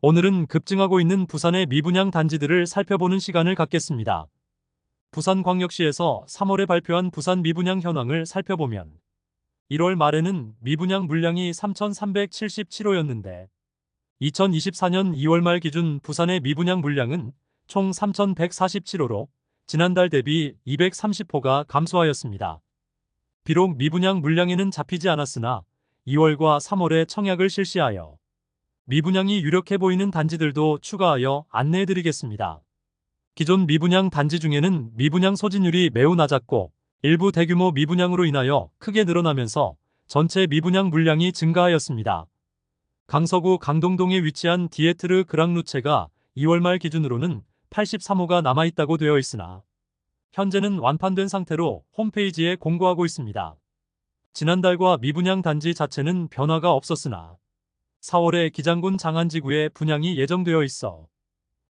오늘은 급증하고 있는 부산의 미분양 단지들을 살펴보는 시간을 갖겠습니다. 부산광역시에서 3월에 발표한 부산 미분양 현황을 살펴보면 1월 말에는 미분양 물량이 3,377호였는데 2024년 2월 말 기준 부산의 미분양 물량은 총 3,147호로 지난달 대비 230호가 감소하였습니다. 비록 미분양 물량에는 잡히지 않았으나 2월과 3월에 청약을 실시하여 미분양이 유력해 보이는 단지들도 추가하여 안내해드리겠습니다. 기존 미분양 단지 중에는 미분양 소진율이 매우 낮았고 일부 대규모 미분양으로 인하여 크게 늘어나면서 전체 미분양 물량이 증가하였습니다. 강서구 강동동에 위치한 디에트르 그랑루체가 2월 말 기준으로는 83호가 남아있다고 되어 있으나 현재는 완판된 상태로 홈페이지에 공고하고 있습니다. 지난달과 미분양 단지 자체는 변화가 없었으나 4월에 기장군 장안지구에 분양이 예정되어 있어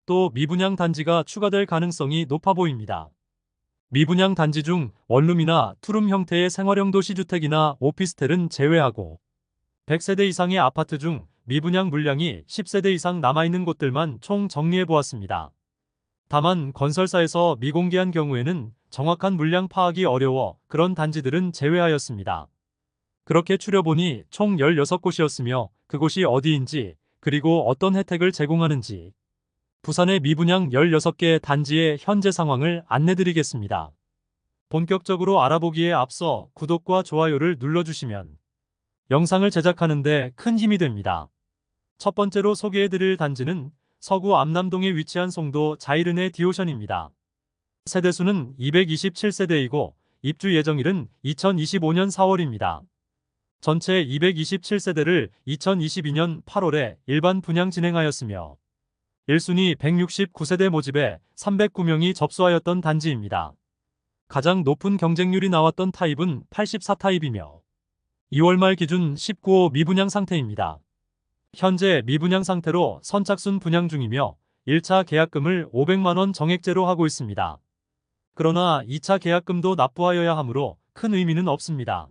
또 미분양 단지가 추가될 가능성이 높아 보입니다. 미분양 단지 중 원룸이나 투룸 형태의 생활형 도시주택이나 오피스텔은 제외하고 100세대 이상의 아파트 중 미분양 물량이 10세대 이상 남아있는 곳들만 총 정리해 보았습니다. 다만 건설사에서 미공개한 경우에는 정확한 물량 파악이 어려워 그런 단지들은 제외하였습니다. 그렇게 추려보니 총 16곳이었으며 그곳이 어디인지 그리고 어떤 혜택을 제공하는지 부산의 미분양 16개 단지의 현재 상황을 안내드리겠습니다. 본격적으로 알아보기에 앞서 구독과 좋아요를 눌러주시면 영상을 제작하는 데 큰 힘이 됩니다. 첫 번째로 소개해드릴 단지는 서구 암남동에 위치한 송도 자이르네 디오션입니다. 세대수는 227세대이고 입주 예정일은 2025년 4월입니다. 전체 227세대를 2022년 8월에 일반 분양 진행하였으며 1순위 169세대 모집에 309명이 접수하였던 단지입니다. 가장 높은 경쟁률이 나왔던 타입은 84타입이며 2월 말 기준 19호 미분양 상태입니다. 현재 미분양 상태로 선착순 분양 중이며 1차 계약금을 500만원 정액제로 하고 있습니다. 그러나 2차 계약금도 납부하여야 하므로 큰 의미는 없습니다.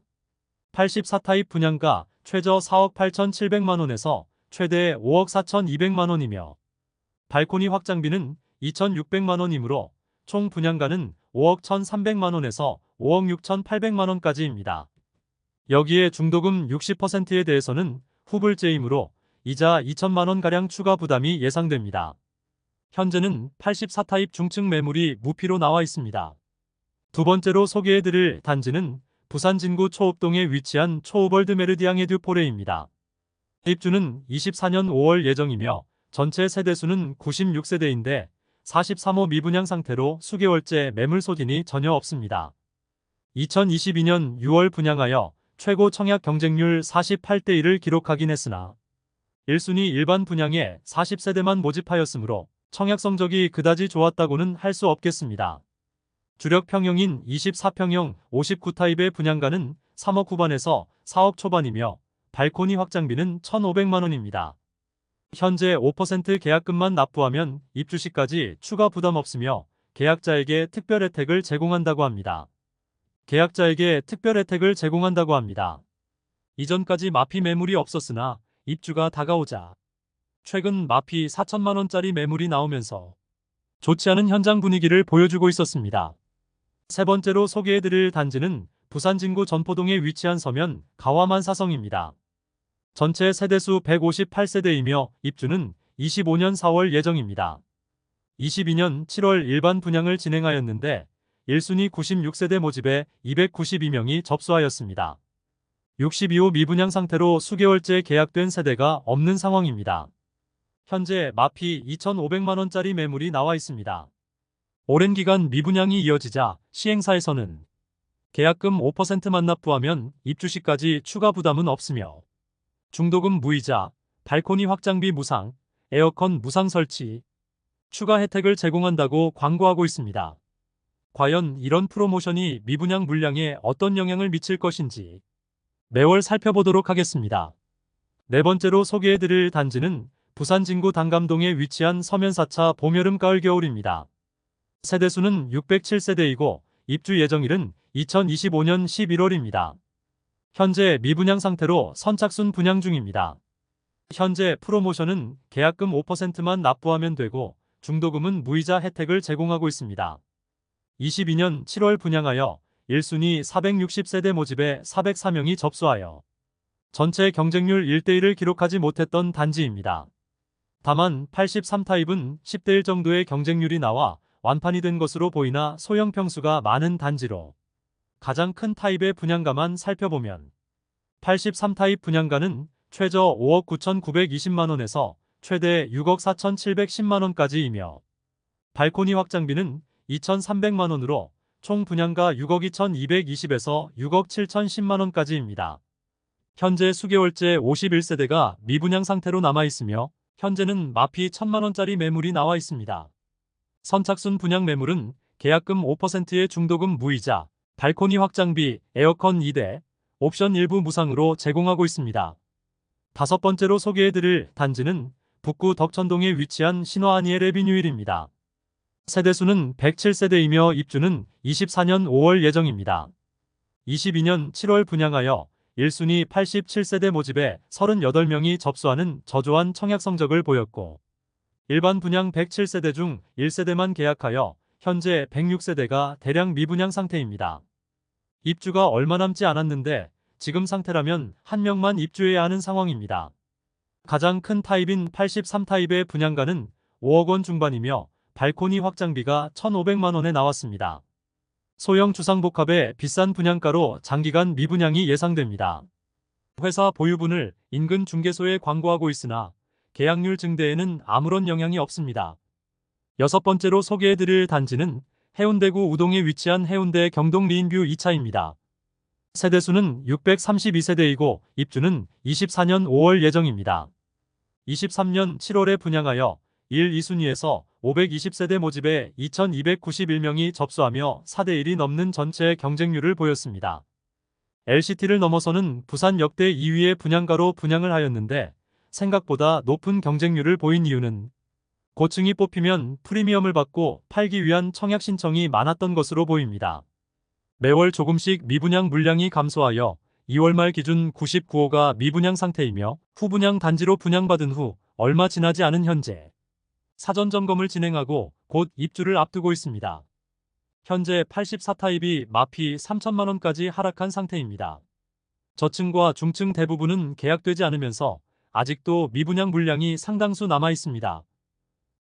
84타입 분양가 최저 4억 8,700만원에서 최대 5억 4,200만원이며 발코니 확장비는 2,600만원이므로 총 분양가는 5억 1,300만원에서 5억 6,800만원까지입니다. 여기에 중도금 60%에 대해서는 후불제이므로 이자 2천만원가량 추가 부담이 예상됩니다. 현재는 84타입 중층 매물이 무피로 나와 있습니다. 두 번째로 소개해드릴 단지는 부산 진구 초읍동에 위치한 초우벌드 메르디앙 에듀포레입니다. 입주는 24년 5월 예정이며 전체 세대수는 96세대인데 43호 미분양 상태로 수개월째 매물 소진이 전혀 없습니다. 2022년 6월 분양하여 최고 청약 경쟁률 48대 1을 기록하긴 했으나 1순위 일반 분양에 40세대만 모집하였으므로 청약 성적이 그다지 좋았다고는 할 수 없겠습니다. 주력 평형인 24평형 59타입의 분양가는 3억 후반에서 4억 초반이며 발코니 확장비는 1,500만원입니다. 현재 5% 계약금만 납부하면 입주 시까지 추가 부담 없으며 계약자에게 특별 혜택을 제공한다고 합니다. 이전까지 마피 매물이 없었으나 입주가 다가오자 최근 마피 4천만원짜리 매물이 나오면서 좋지 않은 현장 분위기를 보여주고 있었습니다. 세 번째로 소개해드릴 단지는 부산 진구 전포동에 위치한 서면 가와만 사성입니다. 전체 세대수 158세대이며 입주는 25년 4월 예정입니다. 22년 7월 일반 분양을 진행하였는데 1순위 96세대 모집에 292명이 접수하였습니다. 62호 미분양 상태로 수개월째 계약된 세대가 없는 상황입니다. 현재 마피 2,500만원짜리 매물이 나와 있습니다. 오랜 기간 미분양이 이어지자 시행사에서는 계약금 5%만 납부하면 입주 시까지 추가 부담은 없으며 중도금 무이자, 발코니 확장비 무상, 에어컨 무상 설치, 추가 혜택을 제공한다고 광고하고 있습니다. 과연 이런 프로모션이 미분양 물량에 어떤 영향을 미칠 것인지 매월 살펴보도록 하겠습니다. 네 번째로 소개해드릴 단지는 부산 진구 당감동에 위치한 서면 4차 봄, 여름, 가을, 겨울입니다. 세대수는 607세대이고 입주 예정일은 2025년 11월입니다. 현재 미분양 상태로 선착순 분양 중입니다. 현재 프로모션은 계약금 5%만 납부하면 되고 중도금은 무이자 혜택을 제공하고 있습니다. 22년 7월 분양하여 1순위 460세대 모집에 404명이 접수하여 전체 경쟁률 1대1을 기록하지 못했던 단지입니다. 다만 83타입은 10대1 정도의 경쟁률이 나와 완판이 된 것으로 보이나 소형 평수가 많은 단지로 가장 큰 타입의 분양가만 살펴보면 83타입 분양가는 최저 5억 9,920만원에서 최대 6억 4,710만원까지이며 발코니 확장비는 2,300만원으로 총 분양가 6억 2,220에서 6억 7,010만원까지입니다. 현재 수개월째 51세대가 미분양 상태로 남아있으며 현재는 마피 1,000만원짜리 매물이 나와 있습니다. 선착순 분양 매물은 계약금 5%의 중도금 무이자, 발코니 확장비, 에어컨 2대, 옵션 일부 무상으로 제공하고 있습니다. 다섯 번째로 소개해드릴 단지는 북구 덕천동에 위치한 신화아니엘 에비뉴일입니다. 세대수는 107세대이며 입주는 24년 5월 예정입니다. 22년 7월 분양하여 1순위 87세대 모집에 38명이 접수하는 저조한 청약 성적을 보였고 일반 분양 107세대 중 1세대만 계약하여 현재 106세대가 대량 미분양 상태입니다. 입주가 얼마 남지 않았는데 지금 상태라면 한 명만 입주해야 하는 상황입니다. 가장 큰 타입인 83타입의 분양가는 5억 원 중반이며 발코니 확장비가 1,500만원에 나왔습니다. 소형 주상복합의 비싼 분양가로 장기간 미분양이 예상됩니다. 회사 보유분을 인근 중개소에 광고하고 있으나 계약률 증대에는 아무런 영향이 없습니다. 여섯 번째로 소개해드릴 단지는 해운대구 우동에 위치한 해운대 경동 리인뷰 2차입니다. 세대수는 632세대이고 입주는 24년 5월 예정입니다. 23년 7월에 분양하여 1, 2순위에서 520세대 모집에 2,291명이 접수하며 4대1이 넘는 전체 경쟁률을 보였습니다. LCT를 넘어서는 부산 역대 2위의 분양가로 분양을 하였는데 생각보다 높은 경쟁률을 보인 이유는 고층이 뽑히면 프리미엄을 받고 팔기 위한 청약 신청이 많았던 것으로 보입니다. 매월 조금씩 미분양 물량이 감소하여 2월 말 기준 99호가 미분양 상태이며 후분양 단지로 분양받은 후 얼마 지나지 않은 현재 사전 점검을 진행하고 곧 입주를 앞두고 있습니다. 현재 84타입이 마피 3천만원까지 하락한 상태입니다. 저층과 중층 대부분은 계약되지 않으면서 아직도 미분양 물량이 상당수 남아 있습니다.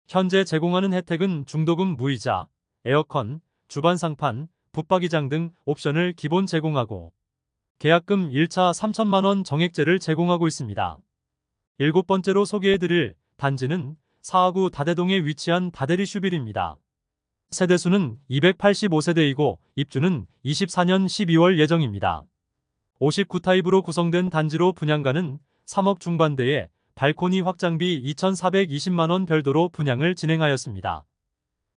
현재 제공하는 혜택은 중도금 무이자, 에어컨, 주반 상판, 붙박이장 등 옵션을 기본 제공하고 계약금 1차 3천만원 정액제를 제공하고 있습니다. 일곱 번째로 소개해드릴 단지는 사하구 다대동에 위치한 다대리 슈빌입니다. 세대수는 285세대이고 입주는 24년 12월 예정입니다. 59타입으로 구성된 단지로 분양가는 3억 중반대에 발코니 확장비 2,420만원 별도로 분양을 진행하였습니다.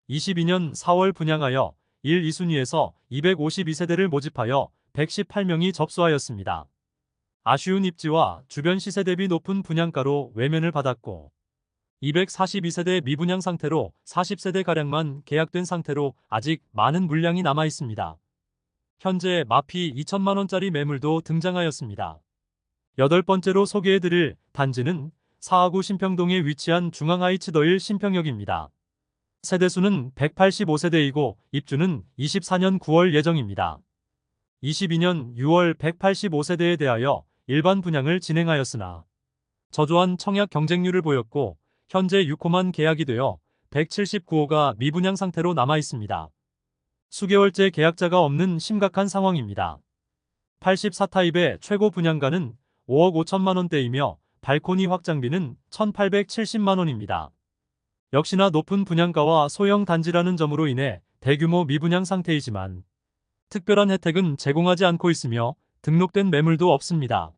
22년 4월 분양하여 1, 2순위에서 252세대를 모집하여 118명이 접수하였습니다. 아쉬운 입지와 주변 시세 대비 높은 분양가로 외면을 받았고 242세대 미분양 상태로 40세대가량만 계약된 상태로 아직 많은 물량이 남아 있습니다. 현재 마피 2천만원짜리 매물도 등장하였습니다. 여덟 번째로 소개해드릴 단지는 사하구 신평동에 위치한 중앙하이츠더일 신평역입니다. 세대수는 185세대이고 입주는 24년 9월 예정입니다. 22년 6월 185세대에 대하여 일반 분양을 진행하였으나 저조한 청약 경쟁률을 보였고 현재 6호만 계약이 되어 179호가 미분양 상태로 남아 있습니다. 수개월째 계약자가 없는 심각한 상황입니다. 84타입의 최고 분양가는 5억 5천만원대이며 발코니 확장비는 1,870만원입니다. 역시나 높은 분양가와 소형 단지라는 점으로 인해 대규모 미분양 상태이지만 특별한 혜택은 제공하지 않고 있으며 등록된 매물도 없습니다.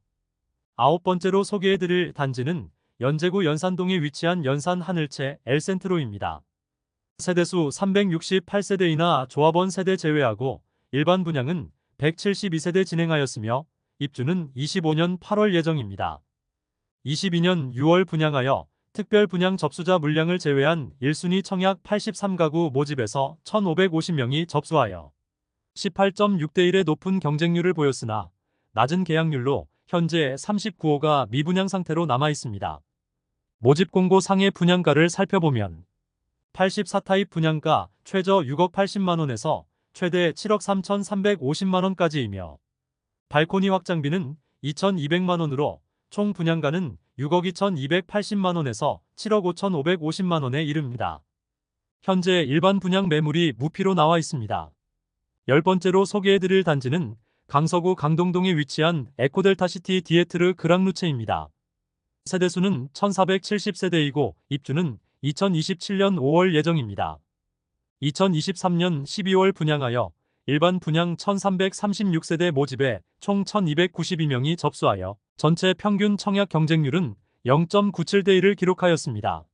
아홉 번째로 소개해드릴 단지는 연제구 연산동에 위치한 연산 하늘채 엘센트로입니다. 세대수 368세대이나 조합원 세대 제외하고 일반 분양은 172세대 진행하였으며 입주는 25년 8월 예정입니다. 22년 6월 분양하여 특별 분양 접수자 물량을 제외한 1순위 청약 83가구 모집에서 1,550명이 접수하여 18.6대1의 높은 경쟁률을 보였으나 낮은 계약률로 현재 39호가 미분양 상태로 남아 있습니다. 모집 공고 상의 분양가를 살펴보면 84타입 분양가 최저 6억 80만원에서 최대 7억 3,350만원까지이며 발코니 확장비는 2,200만원으로 총 분양가는 6억 2,280만원에서 7억 5,550만원에 이릅니다. 현재 일반 분양 매물이 무피로 나와 있습니다. 10번째로 소개해드릴 단지는 강서구 강동동에 위치한 에코델타시티 디에트르 그랑루체입니다. 세대수는 1470세대이고 입주는 2027년 5월 예정입니다. 2023년 12월 분양하여 일반 분양 1336세대 모집에 총 1292명이 접수하여 전체 평균 청약 경쟁률은 0.97대 1을 기록하였습니다.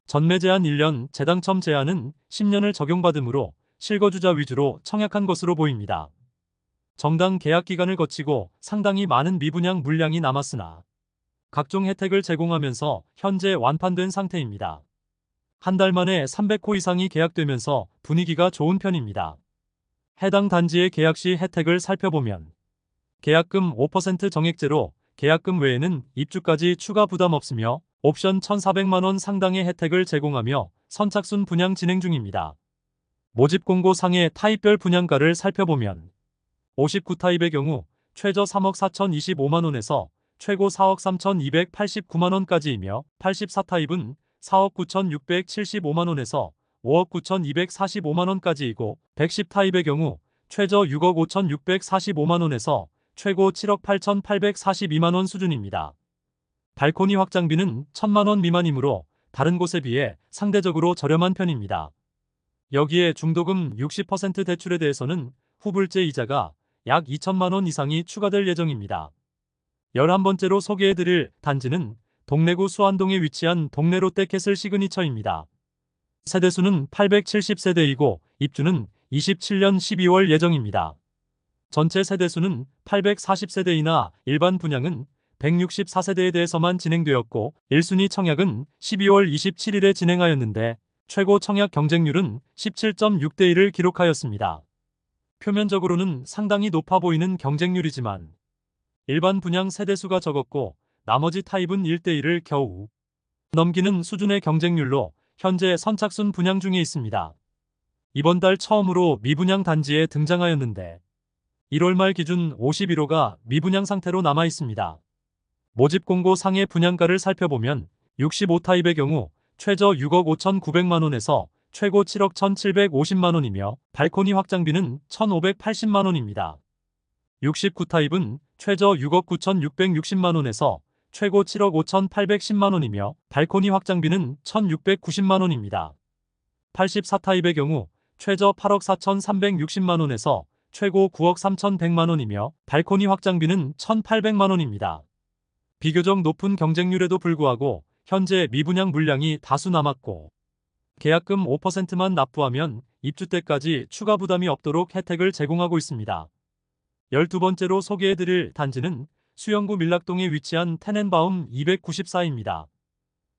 전매 제한 1년, 재당첨 제한은 10년을 적용받으므로 실거주자 위주로 청약한 것으로 보입니다. 정당 계약 기간을 거치고 상당히 많은 미분양 물량이 남았으나 각종 혜택을 제공하면서 현재 완판된 상태입니다. 한 달 만에 300호 이상이 계약되면서 분위기가 좋은 편입니다. 해당 단지의 계약 시 혜택을 살펴보면 계약금 5% 정액제로 계약금 외에는 입주까지 추가 부담 없으며 옵션 1,400만원 상당의 혜택을 제공하며 선착순 분양 진행 중입니다. 모집 공고 상의 타입별 분양가를 살펴보면 59타입의 경우 최저 3억 4,025만원에서 최고 4억 3,289만원까지이며 84타입은 4억 9,675만원에서 5억 9,245만원까지이고 110타입의 경우 최저 6억 5,645만원에서 최고 7억 8,842만원 수준입니다. 발코니 확장비는 1,000만원 미만이므로 다른 곳에 비해 상대적으로 저렴한 편입니다. 여기에 중도금 60% 대출에 대해서는 후불제 이자가 약 2천만원 이상이 추가될 예정입니다. 11번째로 소개해드릴 단지는 동래구 수안동에 위치한 동래 롯데캐슬 시그니처입니다. 세대수는 870세대이고 입주는 27년 12월 예정입니다. 전체 세대수는 840세대이나 일반 분양은 164세대에 대해서만 진행되었고 1순위 청약은 12월 27일에 진행하였는데 최고 청약 경쟁률은 17.6대 1을 기록하였습니다. 표면적으로는 상당히 높아 보이는 경쟁률이지만 일반 분양 세대수가 적었고 나머지 타입은 1대 1을 겨우 넘기는 수준의 경쟁률로 현재 선착순 분양 중에 있습니다. 이번 달 처음으로 미분양 단지에 등장하였는데 1월 말 기준 51호가 미분양 상태로 남아 있습니다. 모집 공고 상의 분양가를 살펴보면 65타입의 경우 최저 6억 5,900만원에서 최고 7억 1,750만원이며 발코니 확장비는 1,580만원입니다. 69타입은 최저 6억 9,660만원에서 최고 7억 5,810만원이며 발코니 확장비는 1,690만원입니다. 84타입의 경우 최저 8억 4,360만원에서 최고 9억 3,100만원이며 발코니 확장비는 1,800만원입니다. 비교적 높은 경쟁률에도 불구하고 현재 미분양 물량이 다수 남았고 계약금 5%만 납부하면 입주 때까지 추가 부담이 없도록 혜택을 제공하고 있습니다. 12번째로 소개해드릴 단지는 수영구 밀락동에 위치한 테넨바움 294입니다.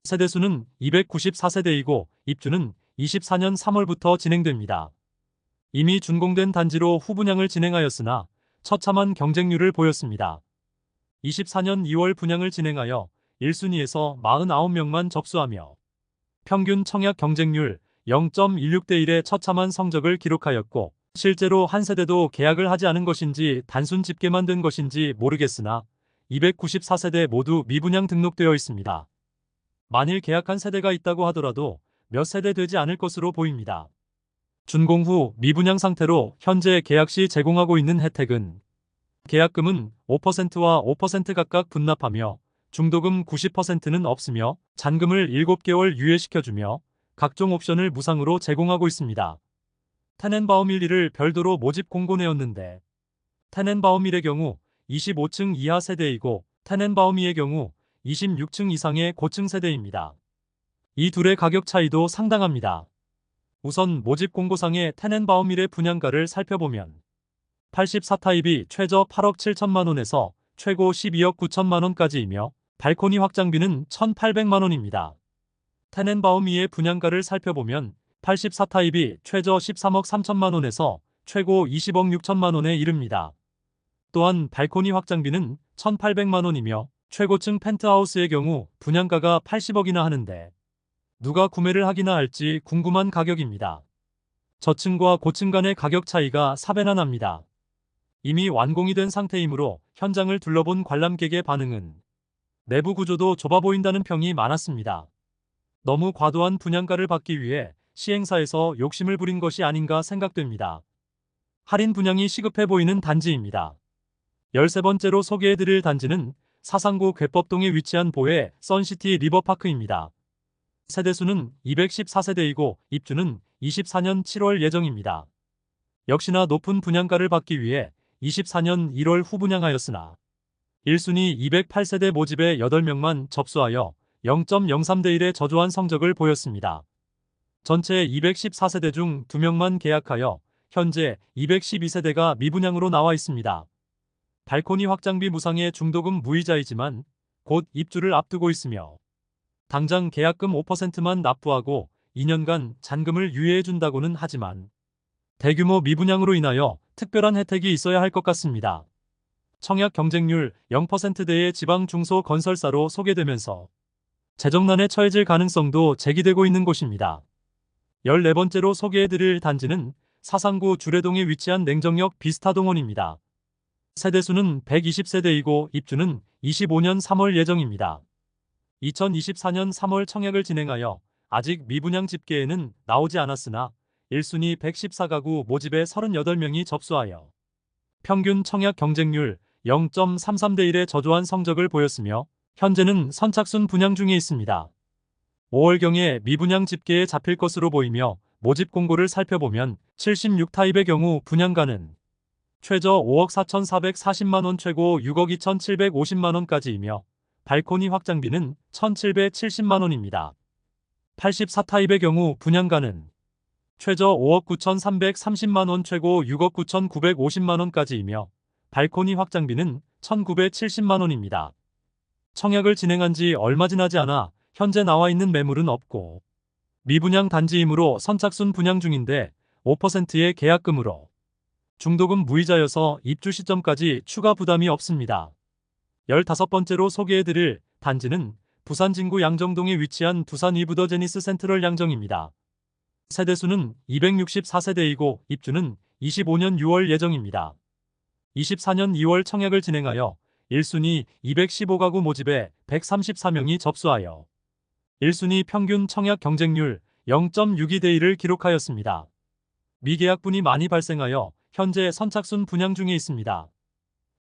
세대수는 294세대이고 입주는 24년 3월부터 진행됩니다. 이미 준공된 단지로 후분양을 진행하였으나 처참한 경쟁률을 보였습니다. 24년 2월 분양을 진행하여 1순위에서 49명만 접수하며 평균 청약 경쟁률 0.16대 1의 처참한 성적을 기록하였고 실제로 한 세대도 계약을 하지 않은 것인지 단순 집계만 된 것인지 모르겠으나 294세대 모두 미분양 등록되어 있습니다. 만일 계약한 세대가 있다고 하더라도 몇 세대 되지 않을 것으로 보입니다. 준공 후 미분양 상태로 현재 계약 시 제공하고 있는 혜택은 계약금은 5%와 5% 각각 분납하며 중도금 90%는 없으며 잔금을 7개월 유예시켜주며 각종 옵션을 무상으로 제공하고 있습니다. 테넨바움 1, 2를 별도로 모집 공고내었는데 테넨바움 1의 경우 25층 이하 세대이고 테넨바움 2의 경우 26층 이상의 고층 세대입니다. 이 둘의 가격 차이도 상당합니다. 우선 모집 공고상의 테넨바움 1의 분양가를 살펴보면 84타입이 최저 8억 7천만원에서 최고 12억 9천만원까지이며 발코니 확장비는 1,800만원입니다. 테넨바움 2의 분양가를 살펴보면 84타입이 최저 13억 3천만원에서 최고 20억 6천만원에 이릅니다. 또한 발코니 확장비는 1,800만원이며 최고층 펜트하우스의 경우 분양가가 80억이나 하는데 누가 구매를 하기나 할지 궁금한 가격입니다. 저층과 고층 간의 가격 차이가 4배나 납니다. 이미 완공이 된 상태이므로 현장을 둘러본 관람객의 반응은 내부 구조도 좁아 보인다는 평이 많았습니다. 너무 과도한 분양가를 받기 위해 시행사에서 욕심을 부린 것이 아닌가 생각됩니다. 할인 분양이 시급해 보이는 단지입니다. 13번째로 소개해드릴 단지는 사상구 괴법동에 위치한 보혜 선시티 리버파크입니다. 세대수는 214세대이고 입주는 24년 7월 예정입니다. 역시나 높은 분양가를 받기 위해 24년 1월 후분양하였으나 1순위 208세대 모집에 8명만 접수하여 0.03대 1의 저조한 성적을 보였습니다. 전체 214세대 중 2명만 계약하여 현재 212세대가 미분양으로 나와 있습니다. 발코니 확장비 무상의 중도금 무이자이지만 곧 입주를 앞두고 있으며 당장 계약금 5%만 납부하고 2년간 잔금을 유예해준다고는 하지만 대규모 미분양으로 인하여 특별한 혜택이 있어야 할 것 같습니다. 청약 경쟁률 0%대의 지방 중소 건설사로 소개되면서 재정난에 처해질 가능성도 제기되고 있는 곳입니다. 14번째로 소개해드릴 단지는 사상구 주례동에 위치한 냉정역 비스타동원입니다. 세대수는 120세대이고 입주는 25년 3월 예정입니다. 2024년 3월 청약을 진행하여 아직 미분양 집계에는 나오지 않았으나 1순위 114가구 모집에 38명이 접수하여 평균 청약 경쟁률 0.33대 1의 저조한 성적을 보였으며 현재는 선착순 분양 중에 있습니다. 5월경에 미분양 집계에 잡힐 것으로 보이며 모집 공고를 살펴보면 76타입의 경우 분양가는 최저 5억 4,440만원 최고 6억 2,750만원까지이며 발코니 확장비는 1,770만원입니다. 84타입의 경우 분양가는 최저 5억 9,330만원 최고 6억 9,950만원까지이며 발코니 확장비는 1,970만원입니다. 청약을 진행한 지 얼마 지나지 않아 현재 나와 있는 매물은 없고 미분양 단지이므로 선착순 분양 중인데 5%의 계약금으로 중도금 무이자여서 입주 시점까지 추가 부담이 없습니다. 15번째로 소개해드릴 단지는 부산 진구 양정동에 위치한 두산 이브더 제니스 센트럴 양정입니다. 세대수는 264세대이고 입주는 25년 6월 예정입니다. 24년 2월 청약을 진행하여 1순위 215가구 모집에 134명이 접수하여 1순위 평균 청약 경쟁률 0.62대 1을 기록하였습니다. 미계약분이 많이 발생하여 현재 선착순 분양 중에 있습니다.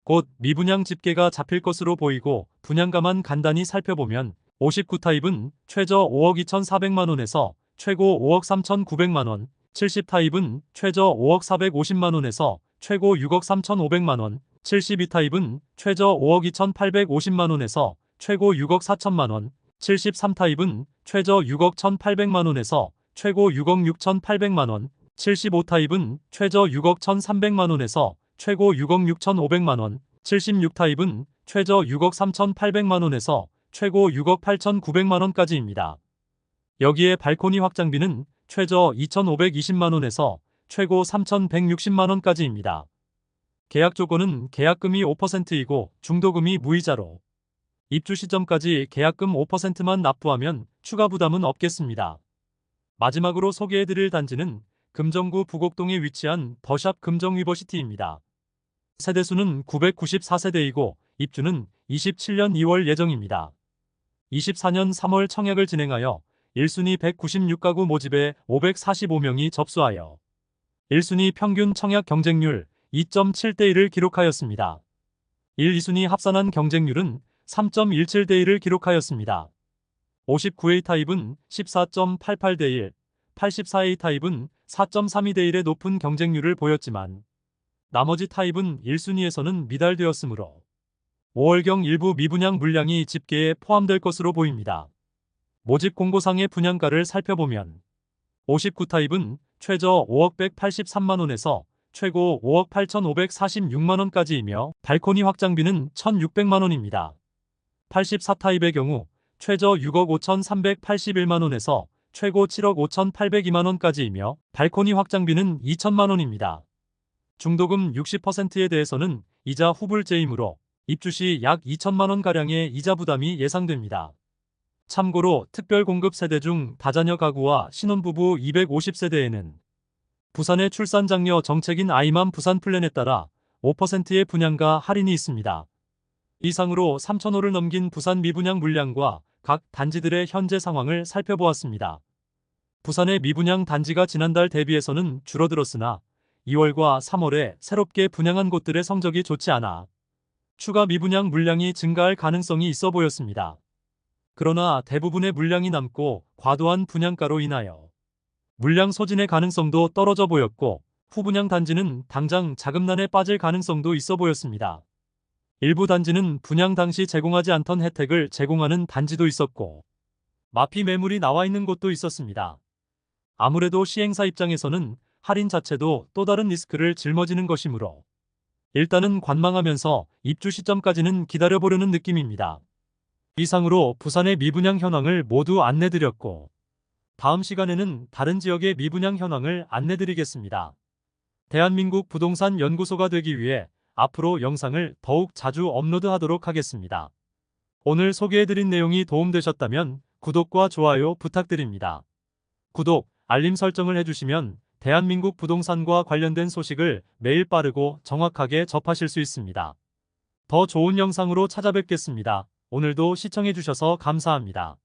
곧 미분양 집계가 잡힐 것으로 보이고 분양가만 간단히 살펴보면 59타입은 최저 5억 2,400만원에서 최고 5억 3,900만원, 70타입은 최저 5억 450만원에서 최고 6억 3,500만원, 72타입은 최저 5억 2,850만원에서 최고 6억 4천만원, 73타입은 최저 6억 1,800만원에서 최고 6억 6,800만원, 75타입은 최저 6억 1,300만원에서 최고 6억 6,500만원, 76타입은 최저 6억 3,800만원에서 최고 6억 8,900만원까지입니다. 여기에 발코니 확장비는 최저 2,520만원에서 최고 3,160만원까지입니다. 계약 조건은 계약금이 5%이고 중도금이 무이자로 입주 시점까지 계약금 5%만 납부하면 추가 부담은 없겠습니다. 마지막으로 소개해드릴 단지는 금정구 부곡동에 위치한 더샵 금정 위버시티입니다. 세대수는 994세대이고 입주는 27년 2월 예정입니다. 24년 3월 청약을 진행하여 1순위 196가구 모집에 545명이 접수하여 1순위 평균 청약 경쟁률 2.7대 1을 기록하였습니다. 1, 2순위 합산한 경쟁률은 3.17대 1을 기록하였습니다. 59A 타입은 14.88대 1, 84A 타입은 4.32대 1의 높은 경쟁률을 보였지만 나머지 타입은 1순위에서는 미달되었으므로 5월경 일부 미분양 물량이 집계에 포함될 것으로 보입니다. 모집 공고상의 분양가를 살펴보면 59타입은 최저 5억 183만원에서 최고 5억 8,546만원까지이며 발코니 확장비는 1,600만원입니다. 84타입의 경우 최저 6억 5,381만원에서 최고 7억 5,802만원까지이며 발코니 확장비는 2천만원입니다. 중도금 60%에 대해서는 이자 후불제이므로 입주 시 약 2천만 원가량의 이자 부담이 예상됩니다. 참고로 특별 공급 세대 중 다자녀 가구와 신혼부부 250세대에는 부산의 출산 장려 정책인 아이맘 부산 플랜에 따라 5%의 분양가 할인이 있습니다. 이상으로 3,000호를 넘긴 부산 미분양 물량과 각 단지들의 현재 상황을 살펴보았습니다. 부산의 미분양 단지가 지난달 대비해서는 줄어들었으나 2월과 3월에 새롭게 분양한 곳들의 성적이 좋지 않아 추가 미분양 물량이 증가할 가능성이 있어 보였습니다. 그러나 대부분의 물량이 남고 과도한 분양가로 인하여 물량 소진의 가능성도 떨어져 보였고 후분양 단지는 당장 자금난에 빠질 가능성도 있어 보였습니다. 일부 단지는 분양 당시 제공하지 않던 혜택을 제공하는 단지도 있었고 마피 매물이 나와 있는 곳도 있었습니다. 아무래도 시행사 입장에서는 할인 자체도 또 다른 리스크를 짊어지는 것이므로 일단은 관망하면서 입주 시점까지는 기다려보려는 느낌입니다. 이상으로 부산의 미분양 현황을 모두 안내드렸고 다음 시간에는 다른 지역의 미분양 현황을 안내드리겠습니다. 대한민국 부동산 연구소가 되기 위해 앞으로 영상을 더욱 자주 업로드하도록 하겠습니다. 오늘 소개해드린 내용이 도움되셨다면 구독과 좋아요 부탁드립니다. 구독, 알림 설정을 해주시면 대한민국 부동산과 관련된 소식을 매일 빠르고 정확하게 접하실 수 있습니다. 더 좋은 영상으로 찾아뵙겠습니다. 오늘도 시청해주셔서 감사합니다.